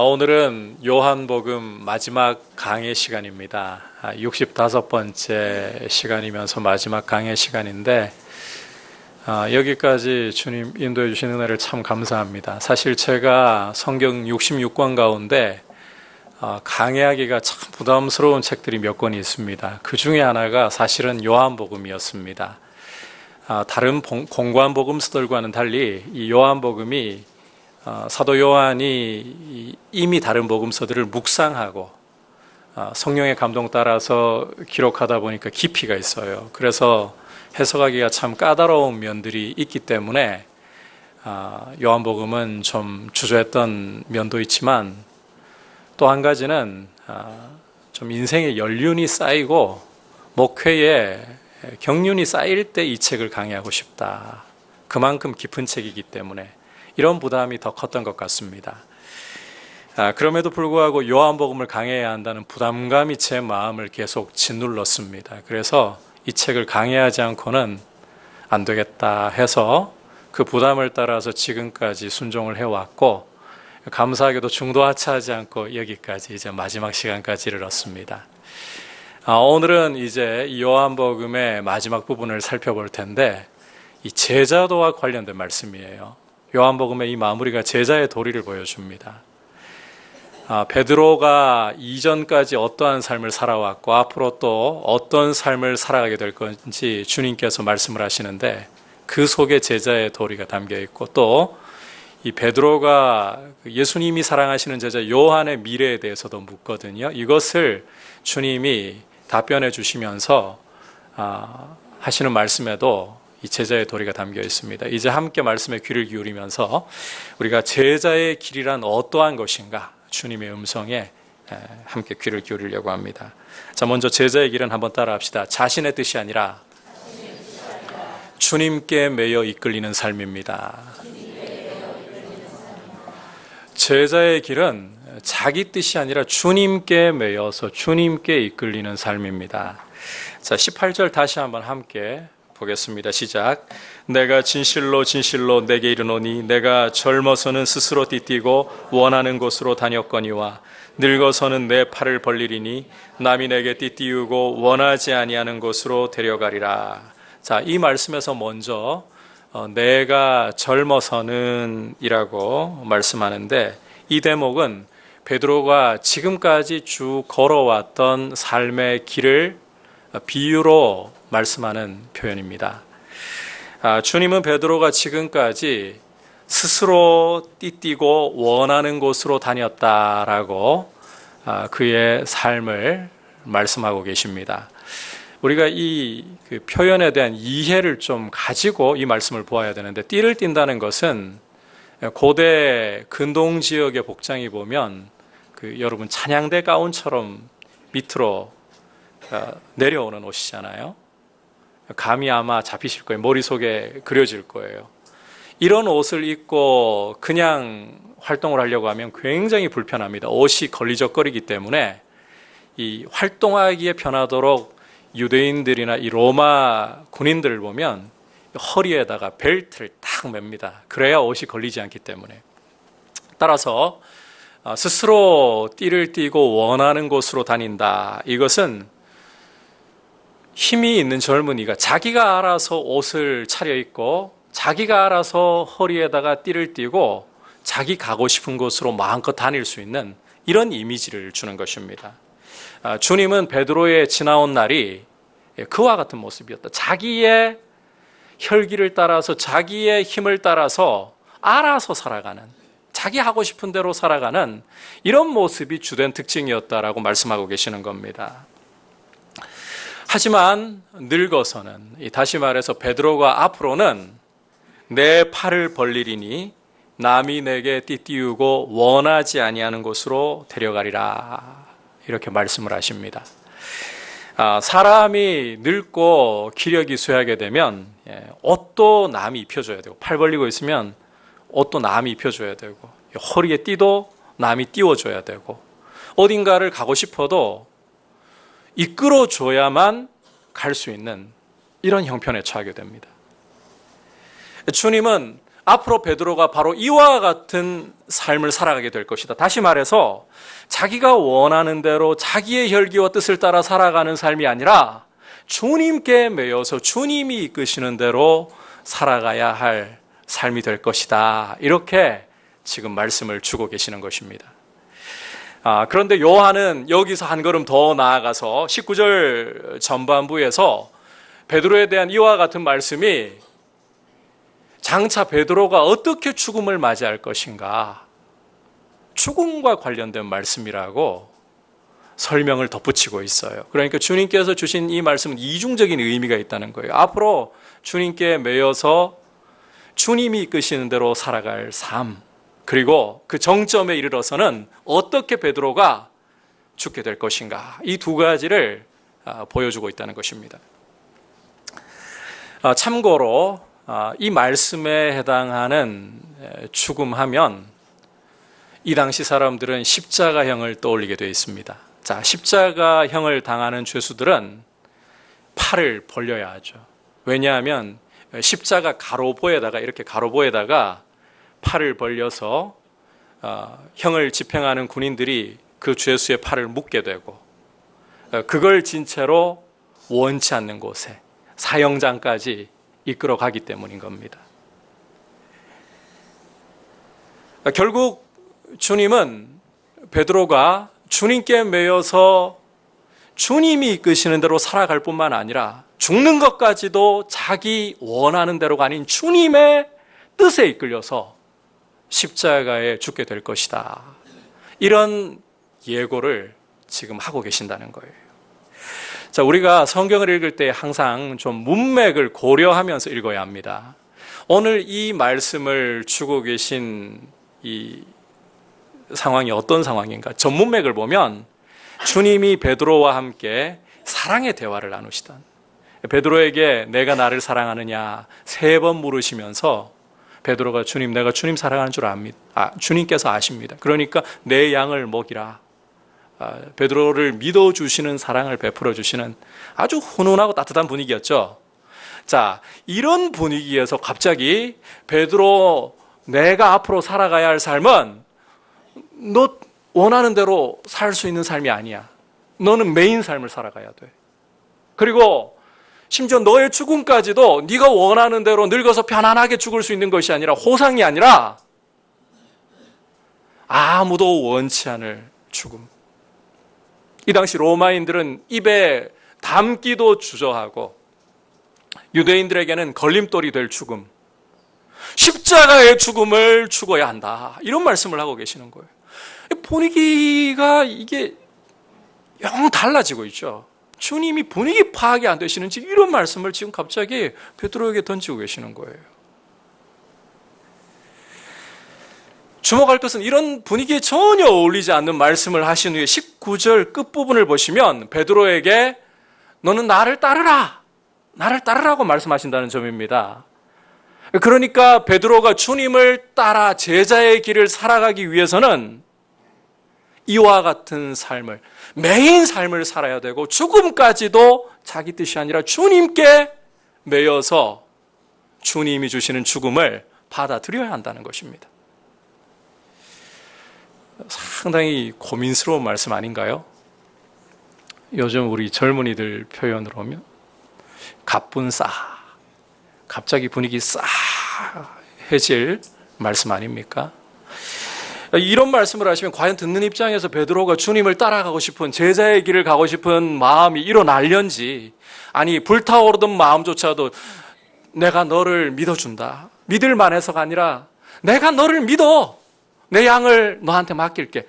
오늘은 요한복음 마지막 강해 시간입니다. 65번째 시간이면서 마지막 강해 시간인데 여기까지 주님 인도해 주신 은혜를 참 감사합니다. 사실 제가 성경 66권 가운데 강해하기가 참 부담스러운 책들이 몇 권이 있습니다. 그 중에 하나가 사실은 요한복음이었습니다. 다른 공고한 복음서들과는 달리 이 요한복음이 사도 요한이 이미 다른 복음서들을 묵상하고 성령의 감동 따라서 기록하다 보니까 깊이가 있어요. 그래서 해석하기가 참 까다로운 면들이 있기 때문에 요한복음은 좀 주저했던 면도 있지만 또 한 가지는 좀 인생의 연륜이 쌓이고 목회에 경륜이 쌓일 때 이 책을 강의하고 싶다. 그만큼 깊은 책이기 때문에 이런 부담이 더 컸던 것 같습니다. 그럼에도 불구하고 요한복음을 강해야 한다는 부담감이 제 마음을 계속 짓눌렀습니다. 그래서 이 책을 강해하지 않고는 안 되겠다 해서 그 부담을 따라서 지금까지 순종을 해왔고 감사하게도 중도 하차하지 않고 여기까지 이제 마지막 시간까지 이르렀습니다. 오늘은 이제 이 요한복음의 마지막 부분을 살펴볼 텐데 이 제자도와 관련된 말씀이에요. 요한복음의 이 마무리가 제자의 도리를 보여줍니다. 베드로가 이전까지 어떠한 삶을 살아왔고 앞으로 또 어떤 삶을 살아가게 될 건지 주님께서 말씀을 하시는데 그 속에 제자의 도리가 담겨 있고 또 이 베드로가 예수님이 사랑하시는 제자 요한의 미래에 대해서도 묻거든요. 이것을 주님이 답변해 주시면서 하시는 말씀에도 이 제자의 도리가 담겨 있습니다. 이제 함께 말씀에 귀를 기울이면서 우리가 제자의 길이란 어떠한 것인가 주님의 음성에 함께 귀를 기울이려고 합니다. 자, 먼저 제자의 길은 한번 따라합시다. 자신의 뜻이 아니라 주님께 매여 이끌리는 삶입니다. 제자의 길은 자기 뜻이 아니라 주님께 매여서 주님께 이끌리는 삶입니다. 자, 18절 다시 한번 함께 보겠습니다. 시작. 내가 진실로 진실로 내게 이르노니 내가 젊어서는 스스로 띠뛰고 원하는 곳으로 다녔거니와 늙어서는 내 팔을 벌리리니 남이 내게 띠띠우고 원하지 아니하는 곳으로 데려가리라. 자, 이 말씀에서 먼저 내가 젊어서는 이라고 말씀하는데 이 대목은 베드로가 지금까지 쭉 걸어왔던 삶의 길을 비유로 말씀하는 표현입니다. 주님은 베드로가 지금까지 스스로 띠뛰고 원하는 곳으로 다녔다라고 그의 삶을 말씀하고 계십니다. 우리가 이 표현에 대한 이해를 좀 가지고 이 말씀을 보아야 되는데 띠를 띈다는 것은 고대 근동 지역의 복장이 보면 여러분 찬양대 가운처럼 밑으로 내려오는 옷이잖아요. 감이 아마 잡히실 거예요. 머릿속에 그려질 거예요. 이런 옷을 입고 그냥 활동을 하려고 하면 굉장히 불편합니다. 옷이 걸리적거리기 때문에 이 활동하기에 편하도록 유대인들이나 이 로마 군인들을 보면 허리에다가 벨트를 딱 맵니다. 그래야 옷이 걸리지 않기 때문에. 따라서 스스로 띠를 띠고 원하는 곳으로 다닌다. 이것은 힘이 있는 젊은이가 자기가 알아서 옷을 차려입고 자기가 알아서 허리에다가 띠를 띠고 자기 가고 싶은 곳으로 마음껏 다닐 수 있는 이런 이미지를 주는 것입니다. 주님은 베드로의 지나온 날이 그와 같은 모습이었다. 자기의 혈기를 따라서 자기의 힘을 따라서 알아서 살아가는, 자기 하고 싶은 대로 살아가는 이런 모습이 주된 특징이었다라고 말씀하고 계시는 겁니다. 하지만 늙어서는, 다시 말해서 베드로가 앞으로는 내 팔을 벌리리니 남이 내게 띠띠우고 원하지 아니하는 곳으로 데려가리라. 이렇게 말씀을 하십니다. 사람이 늙고 기력이 쇠하게 되면 옷도 남이 입혀줘야 되고 팔 벌리고 있으면 옷도 남이 입혀줘야 되고 허리에 띠도 남이 띄워줘야 되고 어딘가를 가고 싶어도 이끌어줘야만 갈 수 있는 이런 형편에 처하게 됩니다. 주님은 앞으로 베드로가 바로 이와 같은 삶을 살아가게 될 것이다. 다시 말해서 자기가 원하는 대로 자기의 혈기와 뜻을 따라 살아가는 삶이 아니라 주님께 매여서 주님이 이끄시는 대로 살아가야 할 삶이 될 것이다. 이렇게 지금 말씀을 주고 계시는 것입니다. 그런데 요한은 여기서 한 걸음 더 나아가서 19절 전반부에서 베드로에 대한 이와 같은 말씀이 장차 베드로가 어떻게 죽음을 맞이할 것인가, 죽음과 관련된 말씀이라고 설명을 덧붙이고 있어요. 그러니까 주님께서 주신 이 말씀은 이중적인 의미가 있다는 거예요. 앞으로 주님께 매여서 주님이 이끄시는 대로 살아갈 삶, 그리고 그 정점에 이르러서는 어떻게 베드로가 죽게 될 것인가, 이 두 가지를 보여주고 있다는 것입니다. 참고로 이 말씀에 해당하는 죽음하면 이 당시 사람들은 십자가형을 떠올리게 되어 있습니다. 자, 십자가형을 당하는 죄수들은 팔을 벌려야 하죠. 왜냐하면 십자가 가로보에다가, 이렇게 가로보에다가 팔을 벌려서 형을 집행하는 군인들이 그 죄수의 팔을 묶게 되고, 그걸 진 채로 원치 않는 곳에 사형장까지 이끌어 가기 때문인 겁니다. 결국 주님은 베드로가 주님께 매여서 주님이 이끄시는 대로 살아갈 뿐만 아니라 죽는 것까지도 자기 원하는 대로가 아닌 주님의 뜻에 이끌려서 십자가에 죽게 될 것이다. 이런 예고를 지금 하고 계신다는 거예요. 자, 우리가 성경을 읽을 때 항상 좀 문맥을 고려하면서 읽어야 합니다. 오늘 이 말씀을 주고 계신 이 상황이 어떤 상황인가? 전문맥을 보면 주님이 베드로와 함께 사랑의 대화를 나누시던, 베드로에게 내가 나를 사랑하느냐 3번 물으시면서 베드로가 주님, 내가 주님 사랑하는 줄 압니다. 주님께서 아십니다. 그러니까 내 양을 먹이라. 베드로를 믿어주시는 사랑을 베풀어 주시는 아주 훈훈하고 따뜻한 분위기였죠. 자, 이런 분위기에서 갑자기 베드로, 내가 앞으로 살아가야 할 삶은 너 원하는 대로 살 수 있는 삶이 아니야. 너는 메인 삶을 살아가야 돼. 그리고 심지어 너의 죽음까지도 네가 원하는 대로 늙어서 편안하게 죽을 수 있는 것이 아니라, 호상이 아니라 아무도 원치 않을 죽음. 이 당시 로마인들은 입에 담기도 주저하고 유대인들에게는 걸림돌이 될 죽음, 십자가의 죽음을 죽어야 한다, 이런 말씀을 하고 계시는 거예요. 분위기가 이게 영 달라지고 있죠. 주님이 분위기 파악이 안 되시는지 이런 말씀을 지금 갑자기 베드로에게 던지고 계시는 거예요. 주목할 것은 이런 분위기에 전혀 어울리지 않는 말씀을 하신 후에 19절 끝부분을 보시면 베드로에게 너는 나를 따르라, 나를 따르라고 말씀하신다는 점입니다. 그러니까 베드로가 주님을 따라 제자의 길을 살아가기 위해서는 이와 같은 삶을, 메인 삶을 살아야 되고 죽음까지도 자기 뜻이 아니라 주님께 매여서 주님이 주시는 죽음을 받아들여야 한다는 것입니다. 상당히 고민스러운 말씀 아닌가요? 요즘 우리 젊은이들 표현으로 하면 가뿐 싸, 갑자기 분위기 싸해질 말씀 아닙니까? 이런 말씀을 하시면 과연 듣는 입장에서 베드로가 주님을 따라가고 싶은, 제자의 길을 가고 싶은 마음이 일어날련지, 아니 불타오르던 마음조차도 내가 너를 믿어준다, 믿을 만해서가 아니라 내가 너를 믿어, 내 양을 너한테 맡길게,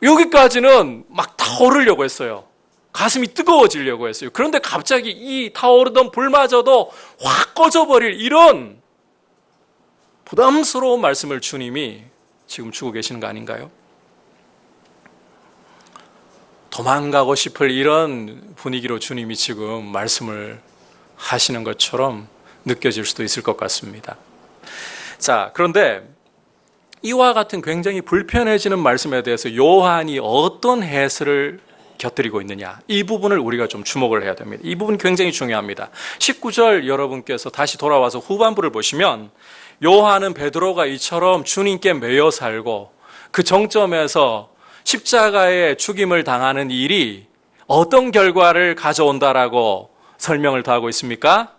여기까지는 막 타오르려고 했어요. 가슴이 뜨거워지려고 했어요. 그런데 갑자기 이 타오르던 불마저도 확 꺼져버릴 이런 부담스러운 말씀을 주님이 지금 주고 계시는 거 아닌가요? 도망가고 싶을 이런 분위기로 주님이 지금 말씀을 하시는 것처럼 느껴질 수도 있을 것 같습니다. 자, 그런데 이와 같은 굉장히 불편해지는 말씀에 대해서 요한이 어떤 해설을 곁들이고 있느냐, 이 부분을 우리가 좀 주목을 해야 됩니다. 이 부분 굉장히 중요합니다. 19절 여러분께서 다시 돌아와서 후반부를 보시면 요한은 베드로가 이처럼 주님께 매여 살고 그 정점에서 십자가의 죽임을 당하는 일이 어떤 결과를 가져온다라고 설명을 더하고 있습니까?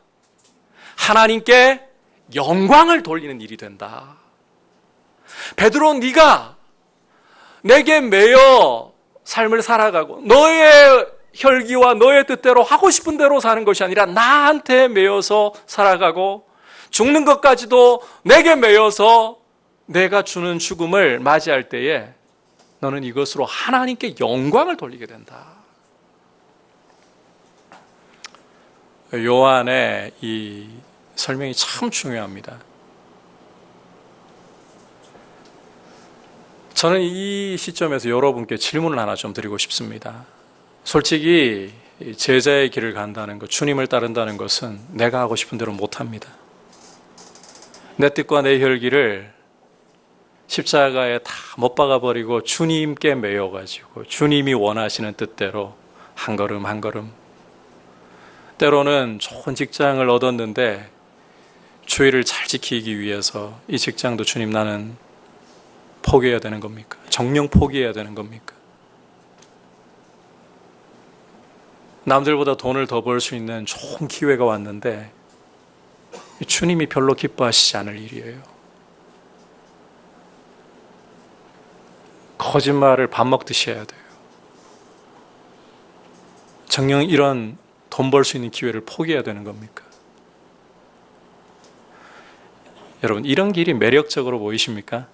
하나님께 영광을 돌리는 일이 된다. 베드로, 네가 내게 매여 삶을 살아가고 너의 혈기와 너의 뜻대로 하고 싶은 대로 사는 것이 아니라 나한테 매여서 살아가고 죽는 것까지도 내게 매여서 내가 주는 죽음을 맞이할 때에 너는 이것으로 하나님께 영광을 돌리게 된다. 요한의 이 설명이 참 중요합니다. 저는 이 시점에서 여러분께 질문을 하나 좀 드리고 싶습니다. 솔직히 제자의 길을 간다는 것, 주님을 따른다는 것은 내가 하고 싶은 대로 못합니다. 내 뜻과 내 혈기를 십자가에 다 못 박아버리고 주님께 매여가지고 주님이 원하시는 뜻대로 한 걸음 한 걸음, 때로는 좋은 직장을 얻었는데 주의를 잘 지키기 위해서 이 직장도 주님 나는 포기해야 되는 겁니까? 정령 포기해야 되는 겁니까? 남들보다 돈을 더 벌 수 있는 좋은 기회가 왔는데 주님이 별로 기뻐하시지 않을 일이에요. 거짓말을 밥 먹듯이 해야 돼요. 정녕 이런 돈 벌 수 있는 기회를 포기해야 되는 겁니까? 여러분, 이런 길이 매력적으로 보이십니까?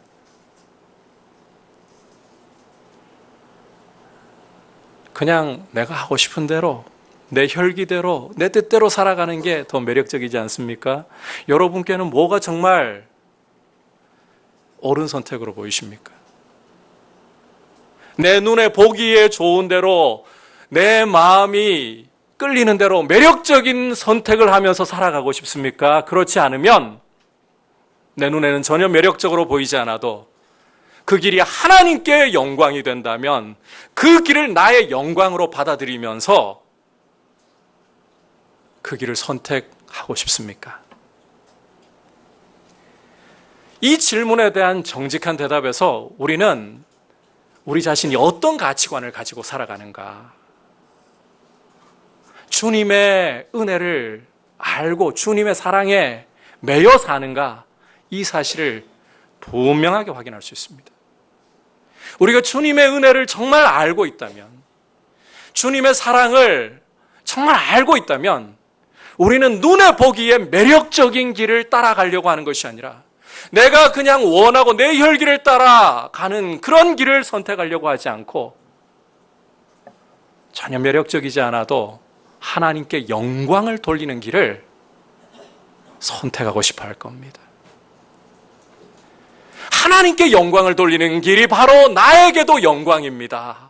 그냥 내가 하고 싶은 대로, 내 혈기대로, 내 뜻대로 살아가는 게 더 매력적이지 않습니까? 여러분께는 뭐가 정말 옳은 선택으로 보이십니까? 내 눈에 보기에 좋은 대로, 내 마음이 끌리는 대로 매력적인 선택을 하면서 살아가고 싶습니까? 그렇지 않으면 내 눈에는 전혀 매력적으로 보이지 않아도 그 길이 하나님께 영광이 된다면 그 길을 나의 영광으로 받아들이면서 그 길을 선택하고 싶습니까? 이 질문에 대한 정직한 대답에서 우리는 우리 자신이 어떤 가치관을 가지고 살아가는가, 주님의 은혜를 알고 주님의 사랑에 매여 사는가, 이 사실을 분명하게 확인할 수 있습니다. 우리가 주님의 은혜를 정말 알고 있다면, 주님의 사랑을 정말 알고 있다면 우리는 눈에 보기에 매력적인 길을 따라가려고 하는 것이 아니라 내가 그냥 원하고 내 혈기를 따라가는 그런 길을 선택하려고 하지 않고 전혀 매력적이지 않아도 하나님께 영광을 돌리는 길을 선택하고 싶어 할 겁니다. 하나님께 영광을 돌리는 길이 바로 나에게도 영광입니다.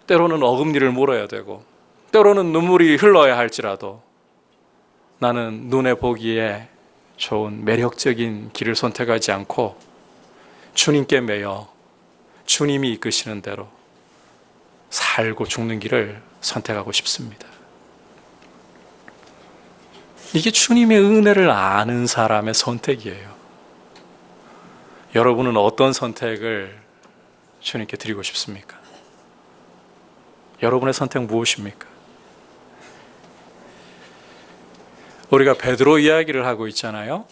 때로는 어금니를 물어야 되고 때로는 눈물이 흘러야 할지라도 나는 눈에 보기에 좋은 매력적인 길을 선택하지 않고 주님께 매여 주님이 이끄시는 대로 살고 죽는 길을 선택하고 싶습니다. 이게 주님의 은혜를 아는 사람의 선택이에요. 여러분은 어떤 선택을 주님께 드리고 싶습니까? 여러분의 선택 무엇입니까? 우리가 베드로 이야기를 하고 있잖아요.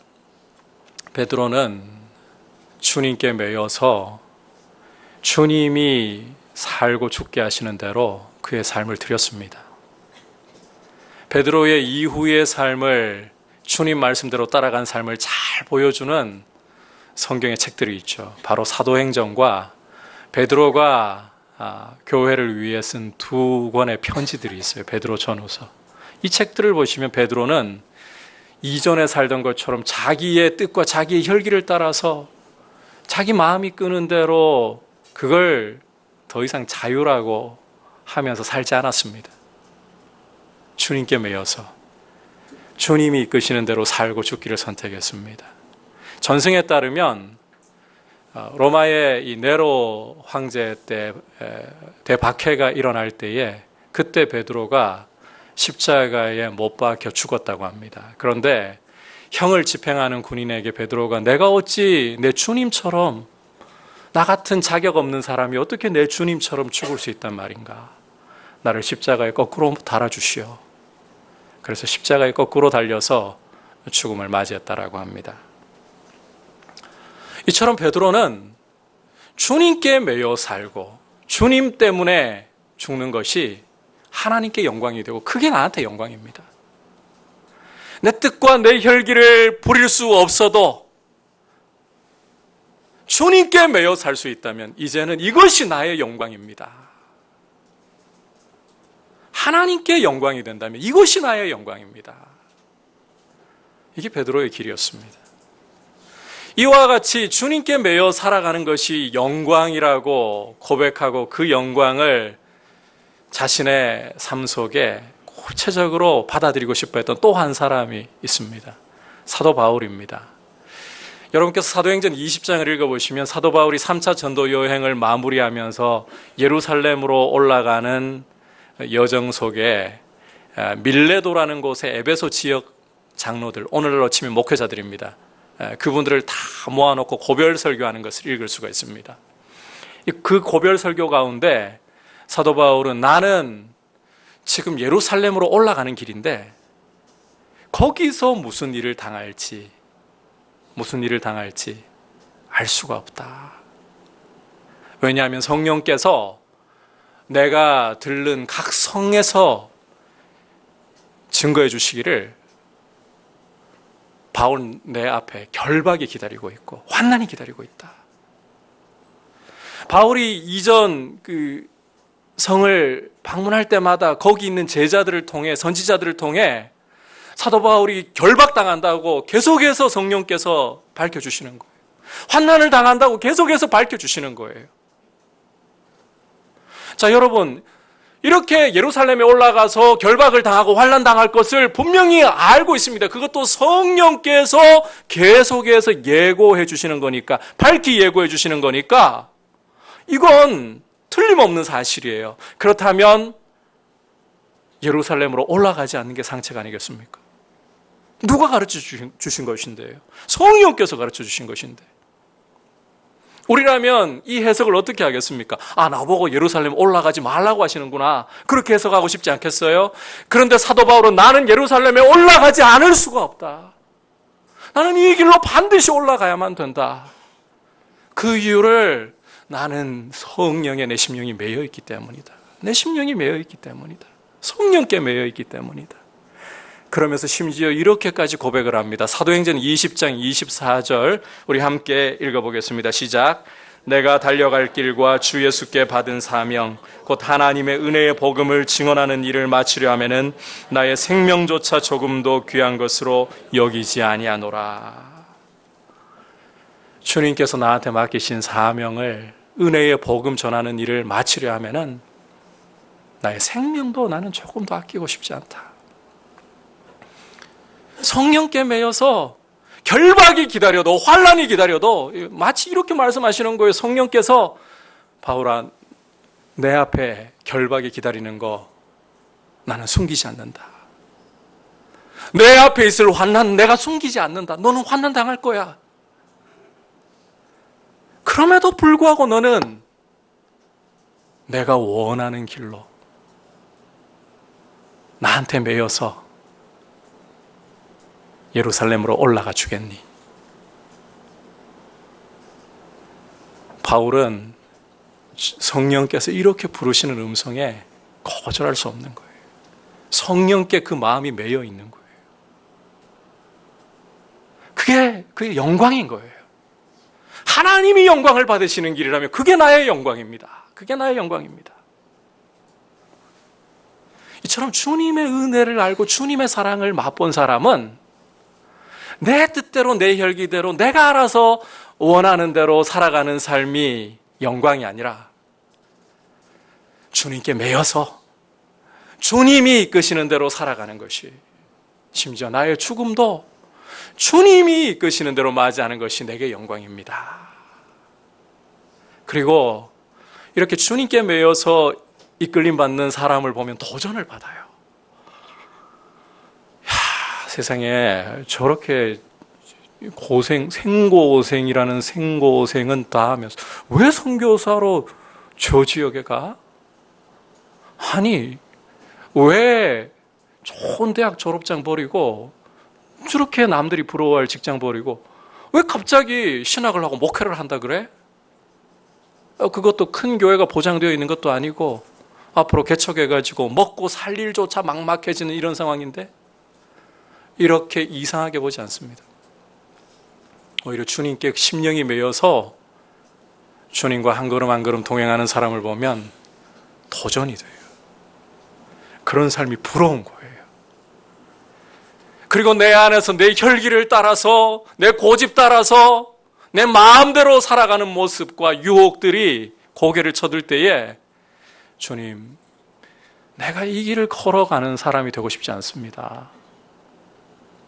베드로는 주님께 매여서 주님이 살고 죽게 하시는 대로 그의 삶을 드렸습니다. 베드로의 이후의 삶을 주님 말씀대로 따라간 삶을 잘 보여주는 성경의 책들이 있죠. 바로 사도행전과 베드로가 교회를 위해 쓴 두 권의 편지들이 있어요. 베드로 전후서. 이 책들을 보시면 베드로는 이전에 살던 것처럼 자기의 뜻과 자기의 혈기를 따라서 자기 마음이 끄는 대로 그걸 더 이상 자유라고 하면서 살지 않았습니다. 주님께 매여서 주님이 이끄시는 대로 살고 죽기를 선택했습니다. 전승에 따르면 로마의 이 네로 황제 때 대박해가 일어날 때에 그때 베드로가 십자가에 못 박혀 죽었다고 합니다. 그런데 형을 집행하는 군인에게 베드로가 내가 어찌 내 주님처럼, 나 같은 자격 없는 사람이 어떻게 내 주님처럼 죽을 수 있단 말인가? 나를 십자가에 거꾸로 달아주시오. 그래서 십자가에 거꾸로 달려서 죽음을 맞이했다라고 합니다. 이처럼 베드로는 주님께 매여 살고 주님 때문에 죽는 것이 하나님께 영광이 되고 그게 나한테 영광입니다. 내 뜻과 내 혈기를 부릴 수 없어도 주님께 매여 살 수 있다면 이제는 이것이 나의 영광입니다. 하나님께 영광이 된다면 이것이 나의 영광입니다. 이게 베드로의 길이었습니다. 이와 같이 주님께 매여 살아가는 것이 영광이라고 고백하고 그 영광을 자신의 삶 속에 구체적으로 받아들이고 싶어 했던 또 한 사람이 있습니다. 사도 바울입니다. 여러분께서 사도행전 20장을 읽어보시면 사도 바울이 3차 전도 여행을 마무리하면서 예루살렘으로 올라가는 여정 속에 밀레도라는 곳의 에베소 지역 장로들, 오늘날로 치면 목회자들입니다. 그분들을 다 모아놓고 고별 설교하는 것을 읽을 수가 있습니다. 그 고별 설교 가운데 사도 바울은 나는 지금 예루살렘으로 올라가는 길인데 거기서 무슨 일을 당할지 알 수가 없다. 왜냐하면 성령께서 내가 들른 각 성에서 증거해 주시기를 바울 내 앞에 결박이 기다리고 있고 환난이 기다리고 있다. 바울이 이전 그 성을 방문할 때마다 거기 있는 제자들을 통해, 선지자들을 통해 사도 바울이 결박당한다고 계속해서 성령께서 밝혀주시는 거예요. 환난을 당한다고 계속해서 밝혀주시는 거예요. 자, 여러분, 이렇게 예루살렘에 올라가서 결박을 당하고 환난 당할 것을 분명히 알고 있습니다. 그것도 성령께서 계속해서 예고해 주시는 거니까, 밝히 예고해 주시는 거니까 이건 틀림없는 사실이에요. 그렇다면 예루살렘으로 올라가지 않는 게 상책 아니겠습니까? 누가 가르쳐 주신 것인데요? 성령께서 가르쳐 주신 것인데. 우리라면 이 해석을 어떻게 하겠습니까? 아, 나보고 예루살렘 올라가지 말라고 하시는구나. 그렇게 해석하고 싶지 않겠어요? 그런데 사도 바울은 나는 예루살렘에 올라가지 않을 수가 없다. 나는 이 길로 반드시 올라가야만 된다. 그 이유를 나는 성령에 내 심령이 매여 있기 때문이다. 내 심령이 매여 있기 때문이다. 성령께 매여 있기 때문이다. 그러면서 심지어 이렇게까지 고백을 합니다. 사도행전 20장 24절 우리 함께 읽어보겠습니다. 시작. 내가 달려갈 길과 주 예수께 받은 사명 곧 하나님의 은혜의 복음을 증언하는 일을 마치려 하면은 나의 생명조차 조금도 귀한 것으로 여기지 아니하노라. 주님께서 나한테 맡기신 사명을, 은혜의 복음 전하는 일을 마치려 하면은 나의 생명도 나는 조금도 아끼고 싶지 않다. 성령께 매여서 결박이 기다려도, 환난이 기다려도, 마치 이렇게 말씀하시는 거예요. 성령께서 바울아, 내 앞에 결박이 기다리는 거 나는 숨기지 않는다. 내 앞에 있을 환난 내가 숨기지 않는다. 너는 환난 당할 거야. 그럼에도 불구하고 너는 내가 원하는 길로 나한테 매여서 예루살렘으로 올라가 주겠니? 바울은 성령께서 이렇게 부르시는 음성에 거절할 수 없는 거예요. 성령께 그 마음이 매여 있는 거예요. 그게 영광인 거예요. 하나님이 영광을 받으시는 길이라면 그게 나의 영광입니다. 그게 나의 영광입니다. 이처럼 주님의 은혜를 알고 주님의 사랑을 맛본 사람은 내 뜻대로, 내 혈기대로, 내가 알아서 원하는 대로 살아가는 삶이 영광이 아니라 주님께 매여서 주님이 이끄시는 대로 살아가는 것이, 심지어 나의 죽음도 주님이 이끄시는 대로 맞이하는 것이 내게 영광입니다. 그리고 이렇게 주님께 매여서 이끌림 받는 사람을 보면 도전을 받아요. 세상에 저렇게 생고생이라는 생고생은 다 하면서 왜 선교사로 저 지역에 가? 아니, 왜 좋은 대학 졸업장 버리고 저렇게 남들이 부러워할 직장 버리고 왜 갑자기 신학을 하고 목회를 한다 그래? 그것도 큰 교회가 보장되어 있는 것도 아니고 앞으로 개척해가지고 먹고 살 일조차 막막해지는 이런 상황인데 이렇게 이상하게 보지 않습니다. 오히려 주님께 심령이 매여서 주님과 한 걸음 한 걸음 동행하는 사람을 보면 도전이 돼요. 그런 삶이 부러운 거예요. 그리고 내 안에서 내 혈기를 따라서 내 고집 따라서 내 마음대로 살아가는 모습과 유혹들이 고개를 쳐들 때에 주님, 내가 이 길을 걸어가는 사람이 되고 싶지 않습니다.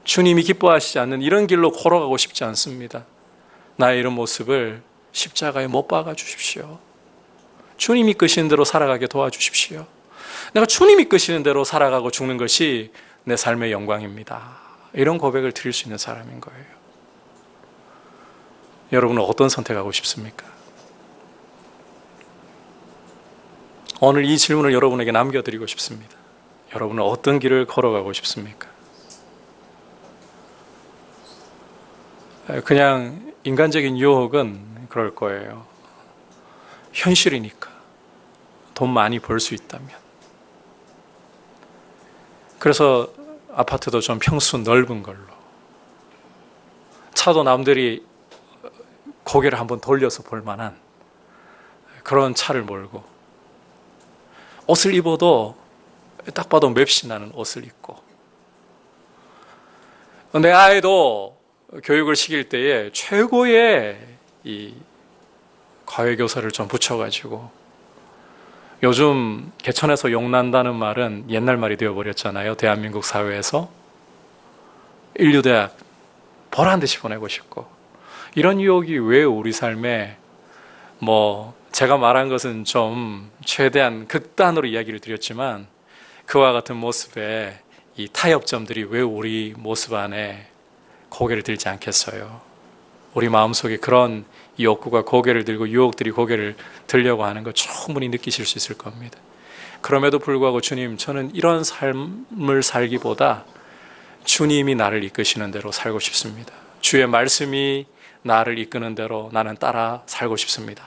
주님이 기뻐하시지 않는 이런 길로 걸어가고 싶지 않습니다. 나의 이런 모습을 십자가에 못 박아 주십시오. 주님이 이끄시는 대로 살아가게 도와주십시오. 내가 주님이 이끄시는 대로 살아가고 죽는 것이 내 삶의 영광입니다. 이런 고백을 드릴 수 있는 사람인 거예요. 여러분은 어떤 선택하고 싶습니까? 오늘 이 질문을 여러분에게 남겨드리고 싶습니다. 여러분은 어떤 길을 걸어가고 싶습니까? 그냥 인간적인 유혹은 그럴 거예요. 현실이니까. 돈 많이 벌 수 있다면. 그래서 아파트도 좀 평수 넓은 걸로. 차도 남들이 고개를 한번 돌려서 볼 만한 그런 차를 몰고 옷을 입어도 딱 봐도 맵신나는 옷을 입고 내 아이도 교육을 시킬 때에 최고의 이 과외교사를 좀 붙여가지고 요즘 개천에서 욕난다는 말은 옛날 말이 되어버렸잖아요. 대한민국 사회에서 인류대학 보란듯이 보내고 싶고 이런 유혹이 왜 우리 삶에 제가 말한 것은 좀 최대한 극단으로 이야기를 드렸지만 그와 같은 모습에 이 타협점들이 왜 우리 모습 안에 고개를 들지 않겠어요? 우리 마음속에 그런 욕구가 고개를 들고 유혹들이 고개를 들려고 하는 거 충분히 느끼실 수 있을 겁니다. 그럼에도 불구하고 주님, 저는 이런 삶을 살기보다 주님이 나를 이끄시는 대로 살고 싶습니다. 주의 말씀이 나를 이끄는 대로 나는 따라 살고 싶습니다.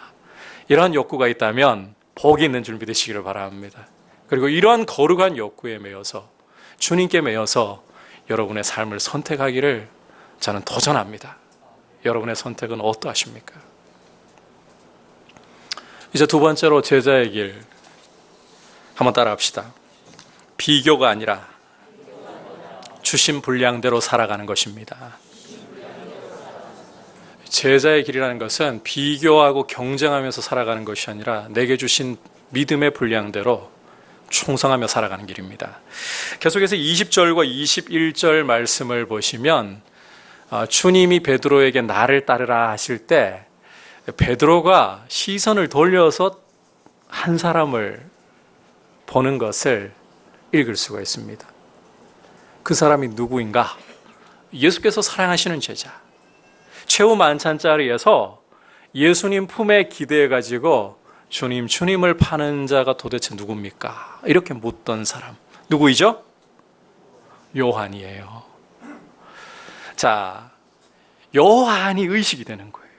이런 욕구가 있다면 복이 있는 줄 믿으시기를 바랍니다. 그리고 이러한 거룩한 욕구에 매여서 주님께 매여서 여러분의 삶을 선택하기를 저는 도전합니다. 여러분의 선택은 어떠하십니까? 이제 두 번째로 제자의 길 한번 따라합시다. 비교가 아니라 주신 분량대로 살아가는 것입니다. 제자의 길이라는 것은 비교하고 경쟁하면서 살아가는 것이 아니라 내게 주신 믿음의 분량대로 충성하며 살아가는 길입니다. 계속해서 20절과 21절 말씀을 보시면 주님이 베드로에게 나를 따르라 하실 때 베드로가 시선을 돌려서 한 사람을 보는 것을 읽을 수가 있습니다. 그 사람이 누구인가? 예수께서 사랑하시는 제자. 최후 만찬 자리에서 예수님 품에 기대해가지고 주님을 파는 자가 도대체 누굽니까? 이렇게 묻던 사람. 누구이죠? 요한이에요. 자, 요한이 의식이 되는 거예요.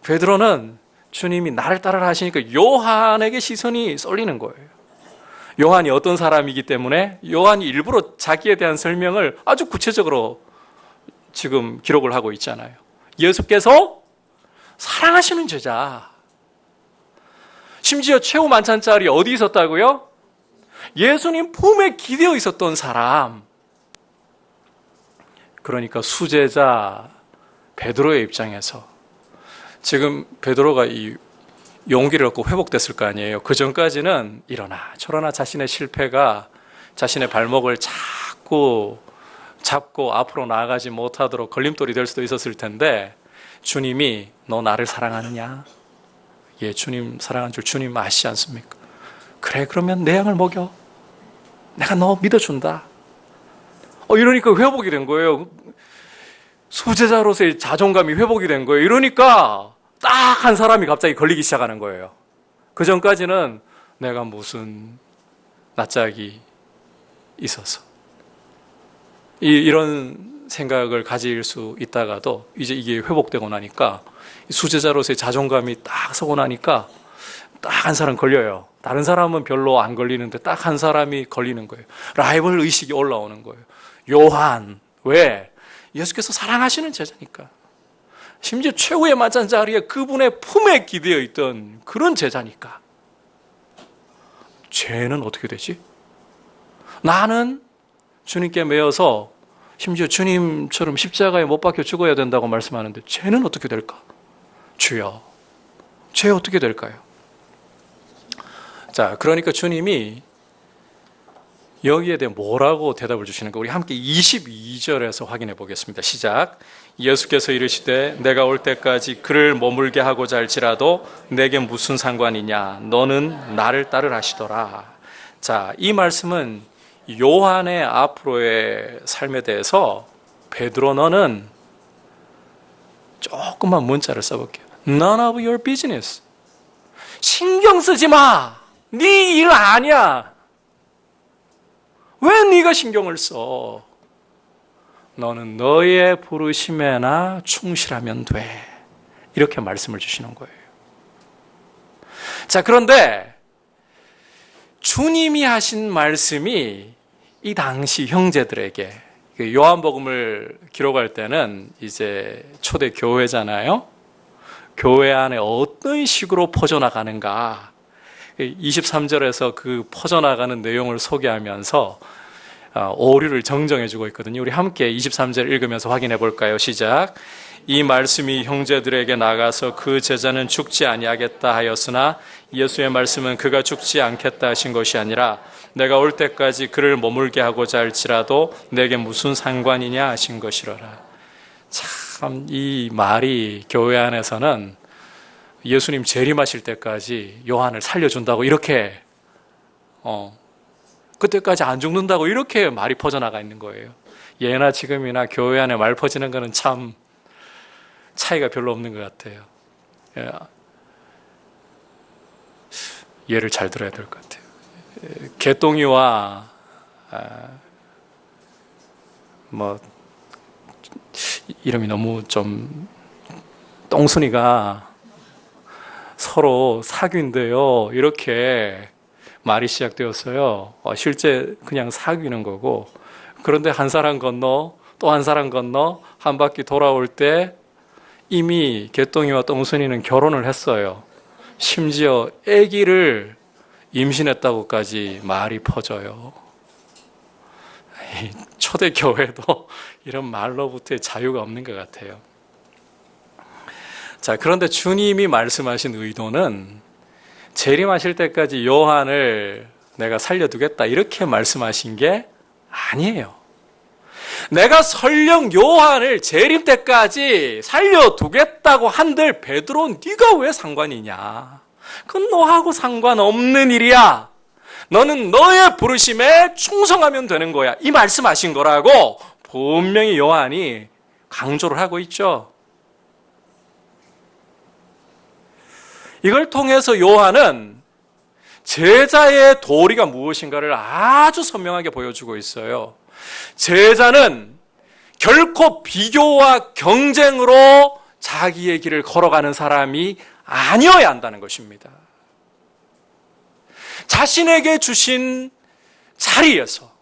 베드로는 주님이 나를 따르라 하시니까 요한에게 시선이 쏠리는 거예요. 요한이 어떤 사람이기 때문에 요한이 일부러 자기에 대한 설명을 아주 구체적으로 지금 기록을 하고 있잖아요. 예수께서 사랑하시는 제자. 심지어 최후 만찬 자리 어디 있었다고요? 예수님 품에 기대어 있었던 사람. 그러니까 수제자 베드로의 입장에서 지금 베드로가 이 용기를 얻고 회복됐을 거 아니에요. 그 전까지는 이러나 저러나 자신의 실패가 자신의 발목을 자꾸 잡고 앞으로 나아가지 못하도록 걸림돌이 될 수도 있었을 텐데 주님이 너 나를 사랑하느냐? 예, 주님 사랑한 줄 주님 아시지 않습니까? 그래, 그러면 내 양을 먹여. 내가 너 믿어준다. 이러니까 회복이 된 거예요. 수제자로서의 자존감이 회복이 된 거예요. 이러니까 딱 한 사람이 갑자기 걸리기 시작하는 거예요. 그 전까지는 내가 무슨 낯짝이 있어서 이런 생각을 가질 수 있다가도 이제 이게 회복되고 나니까 수제자로서의 자존감이 딱 서고 나니까 딱 한 사람 걸려요. 다른 사람은 별로 안 걸리는데 딱 한 사람이 걸리는 거예요. 라이벌 의식이 올라오는 거예요. 요한. 왜? 예수께서 사랑하시는 제자니까. 심지어 최후의 맞은 자리에 그분의 품에 기대어 있던 그런 제자니까. 죄는 어떻게 되지? 나는 주님께 매여서 심지어 주님처럼 십자가에 못 박혀 죽어야 된다고 말씀하는데 죄는 어떻게 될까? 주여, 죄 어떻게 될까요? 자, 그러니까 주님이 여기에 대해 뭐라고 대답을 주시는가? 우리 함께 22절에서 확인해 보겠습니다. 시작. 예수께서 이르시되 내가 올 때까지 그를 머물게 하고자 할지라도 내게 무슨 상관이냐? 너는 나를 따르라 하시더라. 자, 이 말씀은 요한의 앞으로의 삶에 대해서 베드로 너는 조금만 문자를 써볼게요. None of your business. 신경 쓰지 마. 네 일 아니야. 왜 네가 신경을 써? 너는 너의 부르심에나 충실하면 돼. 이렇게 말씀을 주시는 거예요. 자, 그런데 주님이 하신 말씀이 이 당시 형제들에게, 요한복음을 기록할 때는 이제 초대 교회잖아요. 교회 안에 어떤 식으로 퍼져나가는가, 23절에서 그 퍼져나가는 내용을 소개하면서 오류를 정정해주고 있거든요. 우리 함께 23절 읽으면서 확인해 볼까요? 시작. 이 말씀이 형제들에게 나가서 그 제자는 죽지 아니하겠다 하였으나 예수의 말씀은 그가 죽지 않겠다 하신 것이 아니라 내가 올 때까지 그를 머물게 하고자 할지라도 내게 무슨 상관이냐 하신 것이로라. 참, 이 말이 교회 안에서는 예수님 재림하실 때까지 요한을 살려준다고 이렇게 그때까지 안 죽는다고 이렇게 말이 퍼져나가 있는 거예요. 예나 지금이나 교회 안에 말 퍼지는 거는 참 차이가 별로 없는 것 같아요. 예를 잘 들어야 될 것 같아요. 개똥이와 이름이 너무 좀 똥순이가 서로 사귄대요. 이렇게 말이 시작되었어요. 실제 그냥 사귀는 거고, 그런데 한 사람 건너 또 한 사람 건너 한 바퀴 돌아올 때 이미 개똥이와 똥순이는 결혼을 했어요. 심지어 아기를 임신했다고까지 말이 퍼져요. 초대 교회도 이런 말로부터의 자유가 없는 것 같아요. 자, 그런데 주님이 말씀하신 의도는 재림하실 때까지 요한을 내가 살려두겠다 이렇게 말씀하신 게 아니에요. 내가 설령 요한을 재림 때까지 살려두겠다고 한들 베드로 네가 왜 상관이냐? 그건 너하고 상관없는 일이야. 너는 너의 부르심에 충성하면 되는 거야. 이 말씀하신 거라고 분명히 요한이 강조를 하고 있죠. 이걸 통해서 요한은 제자의 도리가 무엇인가를 아주 선명하게 보여주고 있어요. 제자는 결코 비교와 경쟁으로 자기의 길을 걸어가는 사람이 아니어야 한다는 것입니다. 자신에게 주신 자리에서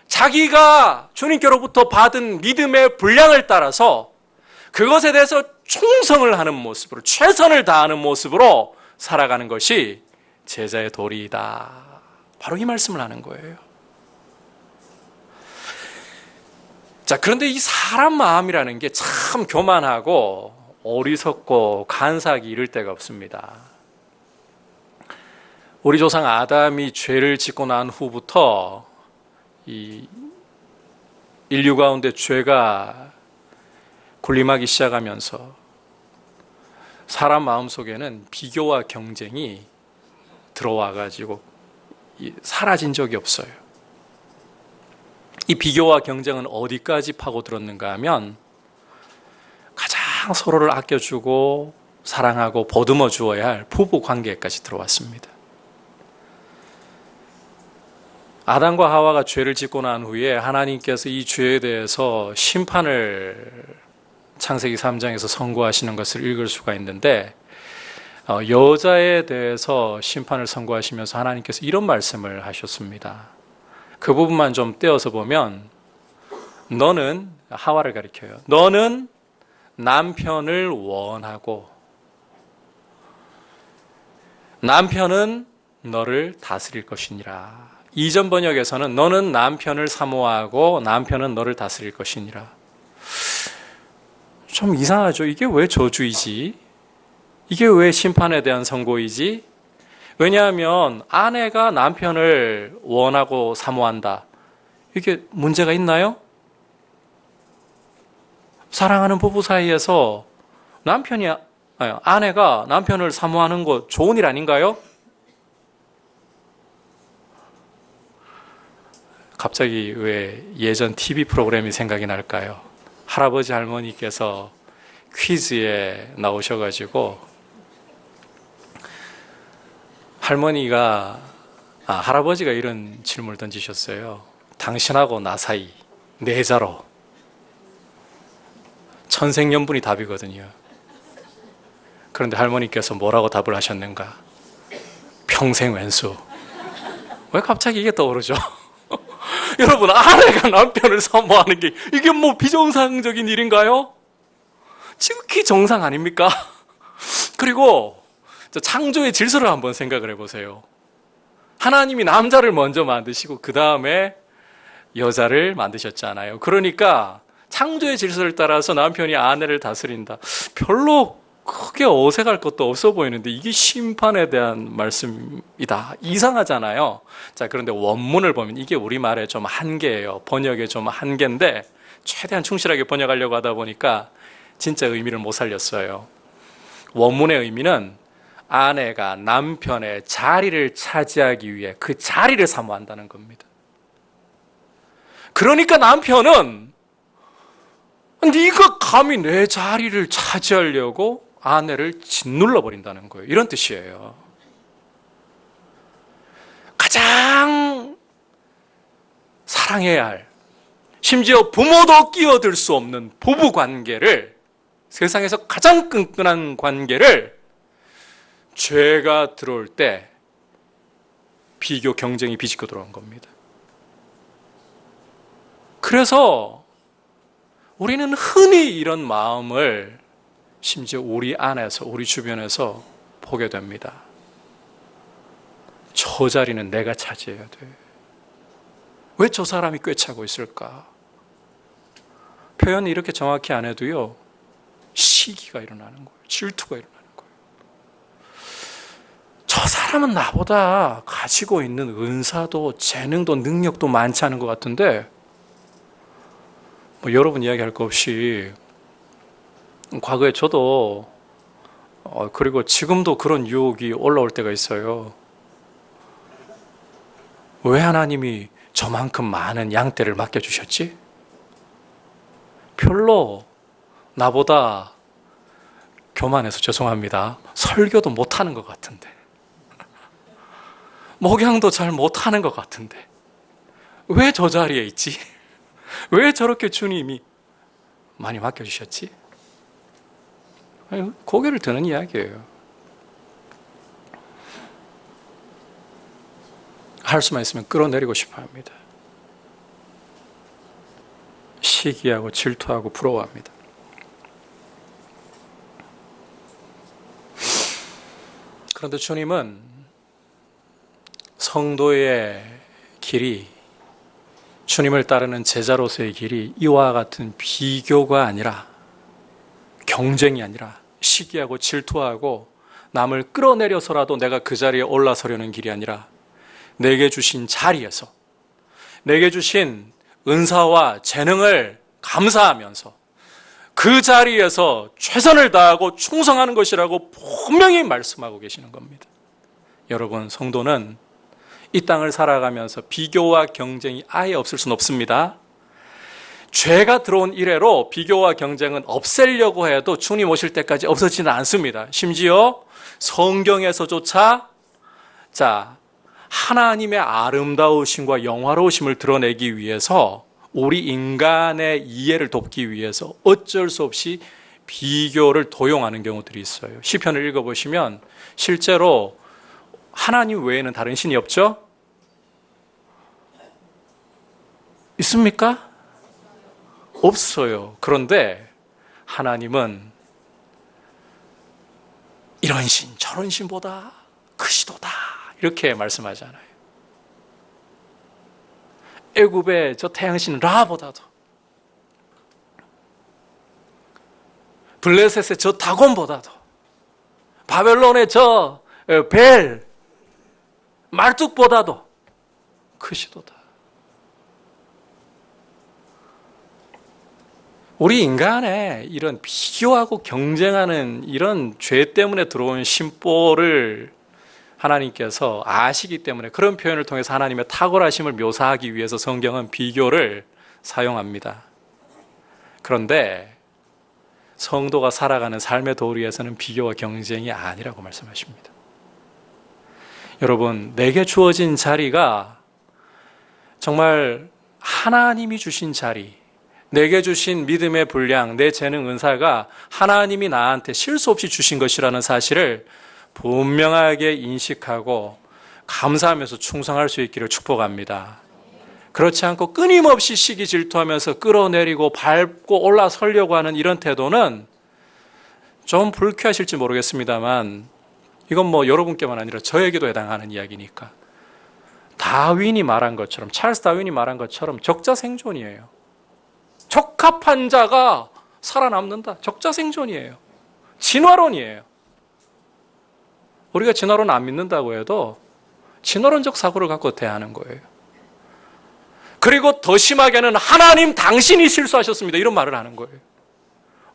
자기가 주님께로부터 받은 믿음의 분량을 따라서 그것에 대해서 충성을 하는 모습으로, 최선을 다하는 모습으로 살아가는 것이 제자의 도리이다. 바로 이 말씀을 하는 거예요. 자, 그런데 이 사람 마음이라는 게 참 교만하고 어리석고 간사하기 이를 데가 없습니다. 우리 조상 아담이 죄를 짓고 난 후부터 이 인류 가운데 죄가 군림하기 시작하면서 사람 마음속에는 비교와 경쟁이 들어와 가지고 사라진 적이 없어요. 이 비교와 경쟁은 어디까지 파고들었는가 하면 가장 서로를 아껴주고 사랑하고 보듬어 주어야 할 부부 관계까지 들어왔습니다. 아담과 하와가 죄를 짓고 난 후에 하나님께서 이 죄에 대해서 심판을 창세기 3장에서 선고하시는 것을 읽을 수가 있는데, 여자에 대해서 심판을 선고하시면서 하나님께서 이런 말씀을 하셨습니다. 그 부분만 좀 떼어서 보면, 너는, 하와를 가리켜요. 너는 남편을 원하고 남편은 너를 다스릴 것이니라. 이전 번역에서는 너는 남편을 사모하고 남편은 너를 다스릴 것이니라. 좀 이상하죠? 이게 왜 저주이지? 이게 왜 심판에 대한 선고이지? 왜냐하면 아내가 남편을 원하고 사모한다. 이게 문제가 있나요? 사랑하는 부부 사이에서 아내가 남편을 사모하는 거 좋은 일 아닌가요? 갑자기 왜 예전 TV 프로그램이 생각이 날까요? 할아버지 할머니께서 퀴즈에 나오셔가지고 할아버지가 이런 질문을 던지셨어요. 당신하고 나 사이 네 자로 천생연분이 답이거든요. 그런데 할머니께서 뭐라고 답을 하셨는가? 평생 왼수. 왜 갑자기 이게 떠오르죠? 여러분, 아내가 남편을 사모하는 게 이게 뭐 비정상적인 일인가요? 지극히 정상 아닙니까? 그리고 창조의 질서를 한번 생각을 해보세요. 하나님이 남자를 먼저 만드시고 그 다음에 여자를 만드셨잖아요. 그러니까 창조의 질서를 따라서 남편이 아내를 다스린다. 별로 크게 어색할 것도 없어 보이는데 이게 심판에 대한 말씀이다. 이상하잖아요. 자, 그런데 원문을 보면 이게 우리말의 좀 한계예요. 번역의 좀 한계인데 최대한 충실하게 번역하려고 하다 보니까 진짜 의미를 못 살렸어요. 원문의 의미는 아내가 남편의 자리를 차지하기 위해 그 자리를 사모한다는 겁니다. 그러니까 남편은 네가 감히 내 자리를 차지하려고 아내를 짓눌러 버린다는 거예요. 이런 뜻이에요. 가장 사랑해야 할, 심지어 부모도 끼어들 수 없는 부부 관계를, 세상에서 가장 끈끈한 관계를 죄가 들어올 때 비교, 경쟁이 비집고 들어온 겁니다. 그래서 우리는 흔히 이런 마음을 심지어 우리 안에서, 우리 주변에서 보게 됩니다. 저 자리는 내가 차지해야 돼. 왜 저 사람이 꿰차고 있을까? 표현이 이렇게 정확히 안 해도요, 시기가 일어나는 거예요. 질투가 일어나는 거예요. 저 사람은 나보다 가지고 있는 은사도 재능도 능력도 많지 않은 것 같은데, 여러분 이야기할 거 없이 과거에 저도 그리고 지금도 그런 유혹이 올라올 때가 있어요. 왜 하나님이 저만큼 많은 양떼를 맡겨주셨지? 별로 나보다 교만해서 죄송합니다. 설교도 못하는 것 같은데, 목양도 잘 못하는 것 같은데 왜 저 자리에 있지? 왜 저렇게 주님이 많이 맡겨주셨지? 고개를 드는 이야기예요. 할 수만 있으면 끌어내리고 싶어 합니다. 시기하고 질투하고 부러워합니다. 그런데 주님은 성도의 길이, 주님을 따르는 제자로서의 길이 이와 같은 비교가 아니라, 경쟁이 아니라, 시기하고 질투하고 남을 끌어내려서라도 내가 그 자리에 올라서려는 길이 아니라, 내게 주신 자리에서 내게 주신 은사와 재능을 감사하면서 그 자리에서 최선을 다하고 충성하는 것이라고 분명히 말씀하고 계시는 겁니다. 여러분, 성도는 이 땅을 살아가면서 비교와 경쟁이 아예 없을 수는 없습니다. 죄가 들어온 이래로 비교와 경쟁은 없애려고 해도 주님 오실 때까지 없어지는 않습니다. 심지어 성경에서조차 하나님의 아름다우심과 영화로우심을 드러내기 위해서 우리 인간의 이해를 돕기 위해서 어쩔 수 없이 비교를 도용하는 경우들이 있어요. 시편을 읽어보시면 실제로 하나님 외에는 다른 신이 없죠? 있습니까? 없어요. 그런데 하나님은 이런 신 저런 신보다 크시도다 이렇게 말씀하잖아요. 애굽의 저 태양신 라보다도, 블레셋의 저 다곤보다도, 바벨론의 저 벨 말뚝보다도 크시도다. 우리 인간의 이런 비교하고 경쟁하는 이런 죄 때문에 들어온 심보를 하나님께서 아시기 때문에 그런 표현을 통해서 하나님의 탁월하심을 묘사하기 위해서 성경은 비교를 사용합니다. 그런데 성도가 살아가는 삶의 도리에서는 비교와 경쟁이 아니라고 말씀하십니다. 여러분, 내게 주어진 자리가 정말 하나님이 주신 자리, 내게 주신 믿음의 분량, 내 재능, 은사가 하나님이 나한테 실수 없이 주신 것이라는 사실을 분명하게 인식하고 감사하면서 충성할 수 있기를 축복합니다. 그렇지 않고 끊임없이 시기 질투하면서 끌어내리고 밟고 올라서려고 하는 이런 태도는 좀 불쾌하실지 모르겠습니다만 이건 여러분께만 아니라 저에게도 해당하는 이야기니까 다윈이 말한 것처럼, 찰스 다윈이 말한 것처럼 적자생존이에요. 적합한 자가 살아남는다. 적자생존이에요. 진화론이에요. 우리가 진화론 안 믿는다고 해도 진화론적 사고를 갖고 대하는 거예요. 그리고 더 심하게는 하나님 당신이 실수하셨습니다. 이런 말을 하는 거예요.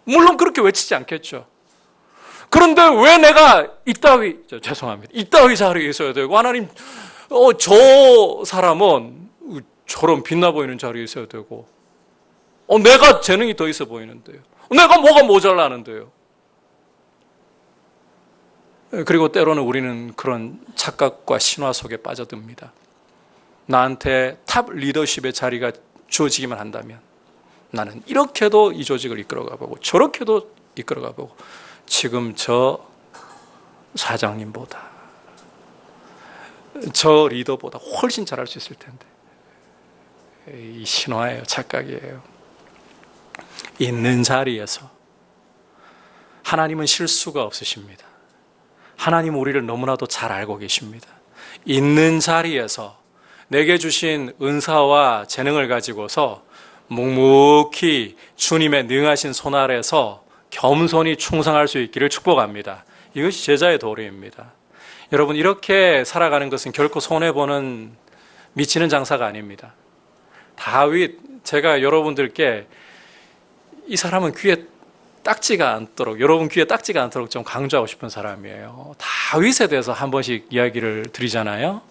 물론 그렇게 외치지 않겠죠. 그런데 왜 내가 이따위 자리에 있어야 되고 하나님 저 사람은 저런 빛나 보이는 자리에 있어야 되고 내가 재능이 더 있어 보이는데요. 내가 뭐가 모자라는데요. 그리고 때로는 우리는 그런 착각과 신화 속에 빠져듭니다. 나한테 탑 리더십의 자리가 주어지기만 한다면 나는 이렇게도 이 조직을 이끌어가보고 저렇게도 이끌어가보고 지금 저 사장님보다 저 리더보다 훨씬 잘할 수 있을 텐데. 이 신화예요. 착각이에요. 있는 자리에서 하나님은 실수가 없으십니다. 하나님은 우리를 너무나도 잘 알고 계십니다. 있는 자리에서 내게 주신 은사와 재능을 가지고서 묵묵히 주님의 능하신 손 아래서 겸손히 충성할 수 있기를 축복합니다. 이것이 제자의 도리입니다. 여러분, 이렇게 살아가는 것은 결코 손해보는 미치는 장사가 아닙니다. 다윗, 제가 여러분들께 이 사람은 귀에 딱지가 않도록, 여러분 귀에 딱지가 않도록 좀 강조하고 싶은 사람이에요. 다윗에 대해서 한 번씩 이야기를 드리잖아요.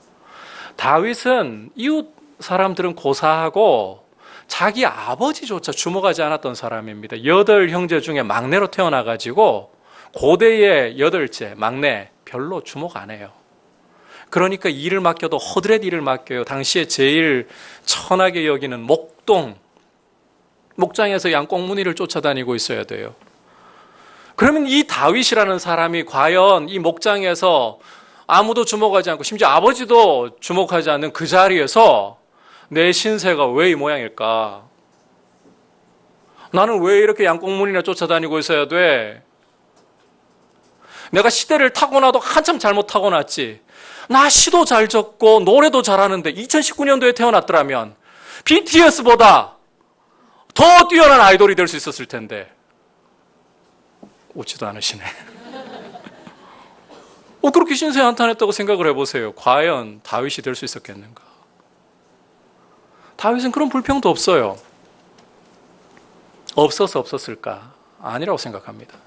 다윗은 이웃 사람들은 고사하고 자기 아버지조차 주목하지 않았던 사람입니다. 8형제 중에 막내로 태어나가지고 고대의 8째 막내 별로 주목 안 해요. 그러니까 일을 맡겨도 허드렛 일을 맡겨요. 당시에 제일 천하게 여기는 목장에서 양꽁무니를 쫓아다니고 있어야 돼요. 그러면 이 다윗이라는 사람이 과연 이 목장에서 아무도 주목하지 않고 심지어 아버지도 주목하지 않는 그 자리에서 내 신세가 왜 이 모양일까? 나는 왜 이렇게 양꽁무니나 쫓아다니고 있어야 돼? 내가 시대를 타고나도 한참 잘못 타고났지. 나 시도 잘 적고 노래도 잘하는데 2019년도에 태어났더라면 BTS보다 더 뛰어난 아이돌이 될 수 있었을 텐데. 웃지도 않으시네. 그렇게 신세 한탄했다고 생각을 해보세요. 과연 다윗이 될 수 있었겠는가? 다윗은 그런 불평도 없어요. 없어서 없었을까? 아니라고 생각합니다.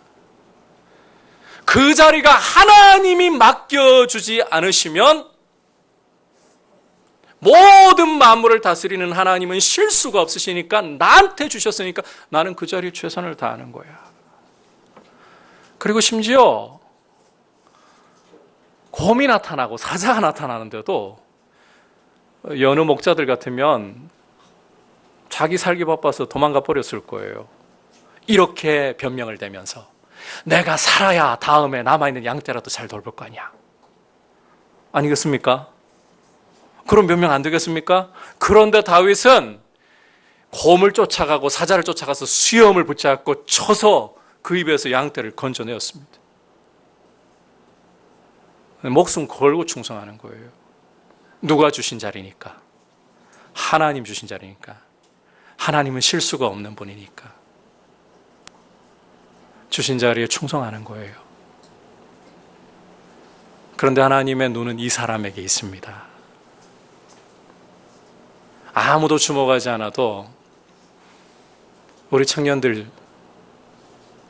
그 자리가 하나님이 맡겨주지 않으시면 모든 만물을 다스리는 하나님은 실수가 없으시니까 나한테 주셨으니까 나는 그 자리에 최선을 다하는 거야. 그리고 심지어 곰이 나타나고 사자가 나타나는데도 여느 목자들 같으면 자기 살기 바빠서 도망가 버렸을 거예요. 이렇게 변명을 대면서 내가 살아야 다음에 남아있는 양떼라도 잘 돌볼 거 아니야. 아니겠습니까? 그런 변명 안 되겠습니까? 그런데 다윗은 곰을 쫓아가고 사자를 쫓아가서 수염을 붙잡고 쳐서 그 입에서 양떼를 건져내었습니다. 목숨 걸고 충성하는 거예요. 누가 주신 자리니까? 하나님 주신 자리니까. 하나님은 실수가 없는 분이니까. 주신 자리에 충성하는 거예요. 그런데 하나님의 눈은 이 사람에게 있습니다. 아무도 주목하지 않아도 우리 청년들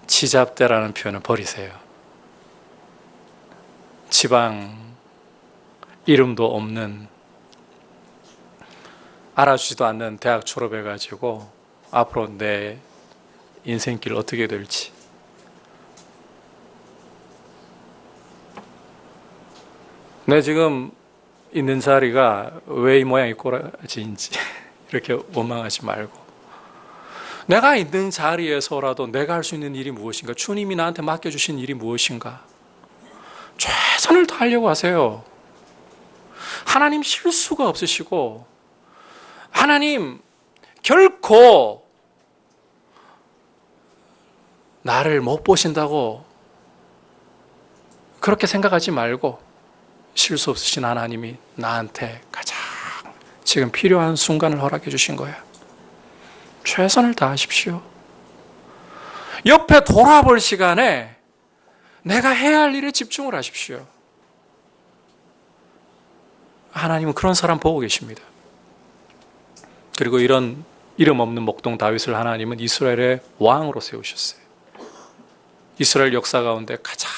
지잡대라는 표현을 버리세요. 지방 이름도 없는 알아주지도 않는 대학 졸업해가지고 앞으로 내 인생길 어떻게 될지 내 지금 있는 자리가 왜 이 모양이 꼬라지인지 이렇게 원망하지 말고 내가 있는 자리에서라도 내가 할 수 있는 일이 무엇인가, 주님이 나한테 맡겨주신 일이 무엇인가 최선을 다하려고 하세요. 하나님 실수가 없으시고 하나님 결코 나를 못 보신다고 그렇게 생각하지 말고 실수 없으신 하나님이 나한테 가장 지금 필요한 순간을 허락해 주신 거야. 최선을 다하십시오. 옆에 돌아볼 시간에 내가 해야 할 일에 집중을 하십시오. 하나님은 그런 사람 보고 계십니다. 그리고 이런 이름 없는 목동 다윗을 하나님은 이스라엘의 왕으로 세우셨어요. 이스라엘 역사 가운데 가장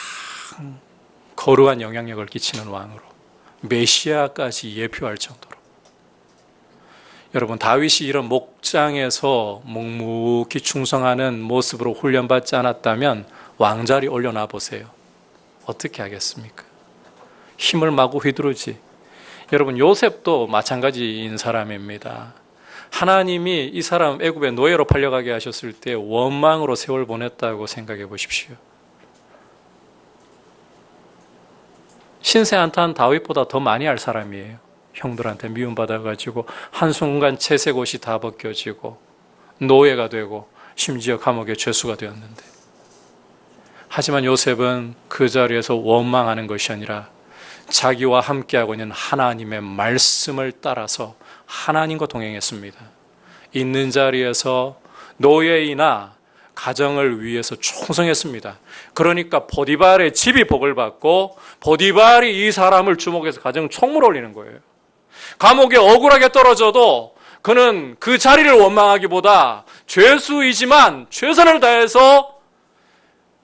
거룩한 영향력을 끼치는 왕으로, 메시아까지 예표할 정도로. 여러분, 다윗이 이런 목장에서 묵묵히 충성하는 모습으로 훈련받지 않았다면 왕자리 올려놔 보세요. 어떻게 하겠습니까? 힘을 마구 휘두르지. 여러분, 요셉도 마찬가지인 사람입니다. 하나님이 이 사람 애굽의 노예로 팔려가게 하셨을 때 원망으로 세월 보냈다고 생각해 보십시오. 신세 한탄 다윗보다 더 많이 할 사람이에요. 형들한테 미움받아가지고 한순간 채색 옷이 다 벗겨지고 노예가 되고 심지어 감옥의 죄수가 되었는데, 하지만 요셉은 그 자리에서 원망하는 것이 아니라 자기와 함께하고 있는 하나님의 말씀을 따라서 하나님과 동행했습니다. 있는 자리에서 노예이나 가정을 위해서 충성했습니다. 그러니까 보디발의 집이 복을 받고 보디발이 이 사람을 주목해서 가정 총무를 올리는 거예요. 감옥에 억울하게 떨어져도 그는 그 자리를 원망하기보다 죄수이지만 최선을 다해서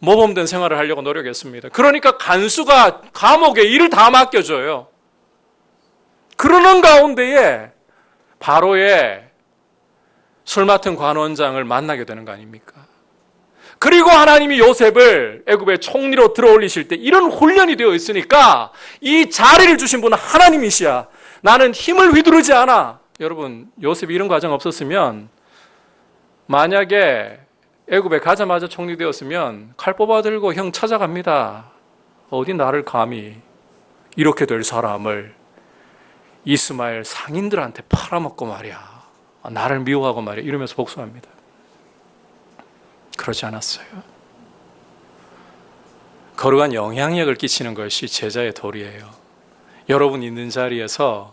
모범된 생활을 하려고 노력했습니다. 그러니까 간수가 감옥에 일을 다 맡겨줘요. 그러는 가운데에 바로의 술 맡은 관원장을 만나게 되는 거 아닙니까? 그리고 하나님이 요셉을 애굽의 총리로 들어올리실 때 이런 훈련이 되어 있으니까 이 자리를 주신 분은 하나님이시야. 나는 힘을 휘두르지 않아. 여러분, 요셉이 이런 과정 없었으면, 만약에 애굽에 가자마자 총리 되었으면 칼 뽑아 들고 형 찾아갑니다. 어디 나를 감히 이렇게 될 사람을 이스마엘 상인들한테 팔아먹고 말이야, 나를 미워하고 말이야, 이러면서 복수합니다. 그러지 않았어요. 거룩한 영향력을 끼치는 것이 제자의 도리예요. 여러분 있는 자리에서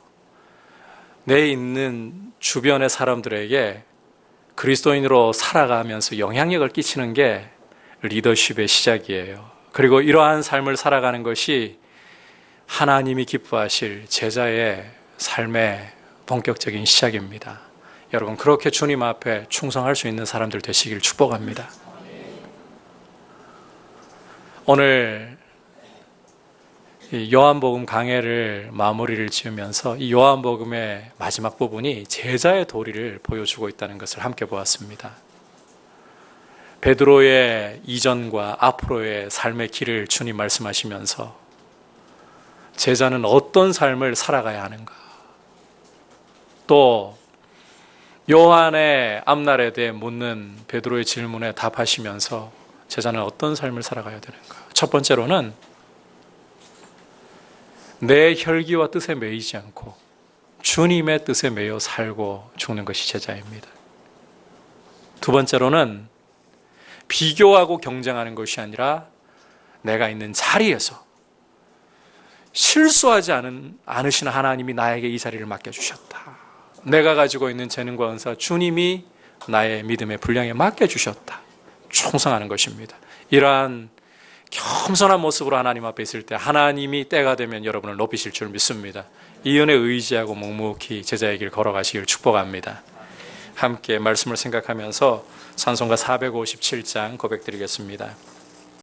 내 있는 주변의 사람들에게 그리스도인으로 살아가면서 영향력을 끼치는 게 리더십의 시작이에요. 그리고 이러한 삶을 살아가는 것이 하나님이 기뻐하실 제자의 삶의 본격적인 시작입니다. 여러분, 그렇게 주님 앞에 충성할 수 있는 사람들 되시길 축복합니다. 오늘 이 요한복음 강해를 마무리를 지으면서 이 요한복음의 마지막 부분이 제자의 도리를 보여주고 있다는 것을 함께 보았습니다. 베드로의 이전과 앞으로의 삶의 길을 주님 말씀하시면서 제자는 어떤 삶을 살아가야 하는가, 또 요한의 앞날에 대해 묻는 베드로의 질문에 답하시면서 제자는 어떤 삶을 살아가야 되는가. 첫 번째로는 내 혈기와 뜻에 매이지 않고 주님의 뜻에 매여 살고 죽는 것이 제자입니다. 두 번째로는 비교하고 경쟁하는 것이 아니라 내가 있는 자리에서 실수하지 않으시는 하나님이 나에게 이 자리를 맡겨주셨다. 내가 가지고 있는 재능과 은사 주님이 나의 믿음의 분량에 맡겨주셨다. 충성하는 것입니다. 이러한 겸손한 모습으로 하나님 앞에 있을 때 하나님이 때가 되면 여러분을 높이실 줄 믿습니다. 이 은혜에 의지하고 묵묵히 제자의 길 걸어가시길 축복합니다. 함께 말씀을 생각하면서 찬송가 457장 고백드리겠습니다.